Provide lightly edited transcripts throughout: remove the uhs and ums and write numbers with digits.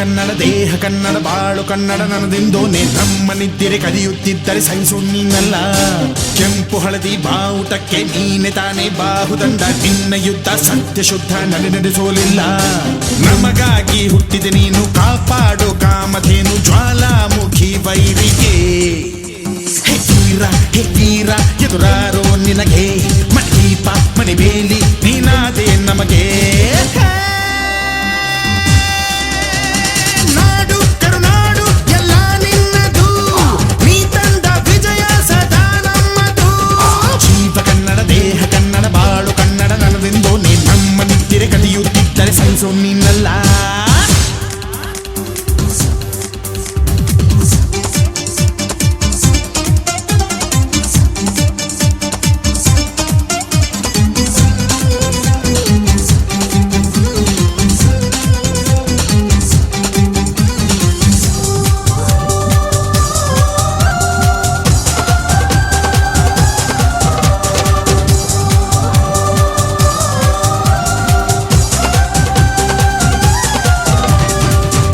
ಕನ್ನಡ ದೇಹ ಕನ್ನಡ ಬಾಳು ಕನ್ನಡ ನನ್ನದೆಂದೋನೆ ನಮ್ಮ ನಿದ್ದಿರೆ ಕದಿಯುತ್ತಿದ್ದರೆ ಸಹಿಸು ನೀನಲ್ಲ. ಕೆಂಪು ಹಳದಿ ಬಾವುಟಕ್ಕೆ ನೀನೆ ತಾನೇ ಬಾಹುದಂಡ, ನಿನ್ನ ಯುದ್ಧ ಸತ್ಯ ಶುದ್ಧ ನಡೆಸೋಲಿಲ್ಲ. ನಮಗಾಗಿ ಹುಟ್ಟಿದೆ ನೀನು ಕಾಪಾಡು ಕಾಮಧೇನು ಜ್ವಾಲಾಮುಖಿ ವೈರಿಗೆ. ಹೇ ತೀರ ಎದುರಾರೋ ನಿನಗೆ ಮಣದೀಪ ಮಣಿಬೇಲಿ ನೀನಾದೆ ನಮಗೆ. ನಾಡು ಕರುನಾಡು ಎಲ್ಲ ನಿನ್ನದು, ನೀ ತಂದ ವಿಜಯ ಸದಾ ನಮ್ಮದು. ಜೀವ ಕನ್ನಡ ದೇಹ ಕನ್ನಡ ಬಾಳು ಕನ್ನಡ ನನ್ನದೆಂದೋ ನೀ ನಮ್ಮ ನಿದ್ದಿರೆ ಕದಿಯುತ್ತಿದ್ದರೆ ಸಹಿಸೋ ನೀನಲ್ಲ.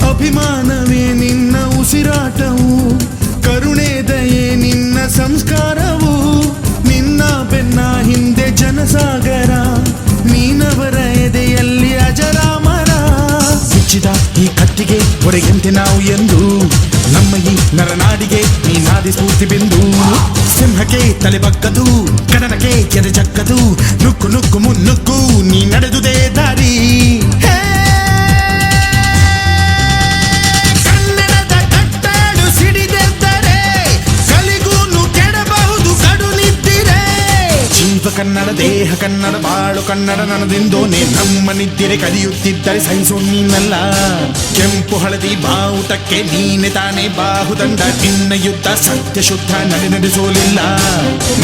ಅಭಿಮಾನವೇ ನಿನ್ನ ಉಸಿರಾಟವು, ಕರುಣೆ ದಯೆ ನಿನ್ನ ಸಂಸ್ಕಾರವು. ನಿನ್ನ ಬೆನ್ನ ಹಿಂದೆ ಜನಸಾಗರ, ನೀನವರ ಎದೆಯಲ್ಲಿ ಅಜರಾಮರ. ಬಿಚ್ಚಿದ ಈ ಕತ್ತಿಗೆ ಹೊರೆಯಂತೆ ನಾವು ಎಂದು, ನಮ್ಮ ಈ ನರನಾಡಿಗೆ ನೀನಾದಿ ಸ್ಫೂರ್ತಿ ಬಿಂದು. ಸಿಂಹಕ್ಕೆ ತಲೆ ಬಗ್ಗದು, ಕಡನಕ್ಕೆ ಎದೆ ಜಕ್ಕದು, ನುಕ್ಕು ನುಕ್ಕು ಮುನ್ನುಕ್ಕು ನೀ ನಡೆದುದೇ ದಾರಿ. ಕನ್ನಡ ದೇಹ ಕನ್ನಡ ಬಾಳು ಕನ್ನಡ ನನ್ನದೆಂದೋನೆ ನಮ್ಮ ನಿದ್ದಿರೆ ಕದಿಯುತ್ತಿದ್ದರೆ ಸಹಿಸೋ ನೀನಲ್ಲ. ಕೆಂಪು ಹಳದಿ ಬಾವುಟಕ್ಕೆ ನೀನೆ ತಾನೇ ಬಾಹುದಂಡ, ನಿನ್ನ ಯುದ್ಧ ಸತ್ಯ ಶುದ್ಧ ನಡೆಸೋಲಿಲ್ಲ.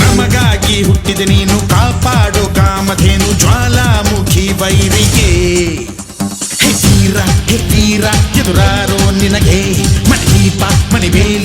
ನಮಗಾಗಿ ಹುಟ್ಟಿದೆ ನೀನು ಕಾಪಾಡು ಕಾಮಧೇನು ಜ್ವಾಲಾಮುಖಿ ವೈರಿಗೆ. ಹೇ ತೀರ ಎದುರಾರೋ ನಿನಗೆ ಮಣದೀಪ ಮಣಿಬೇಲಿ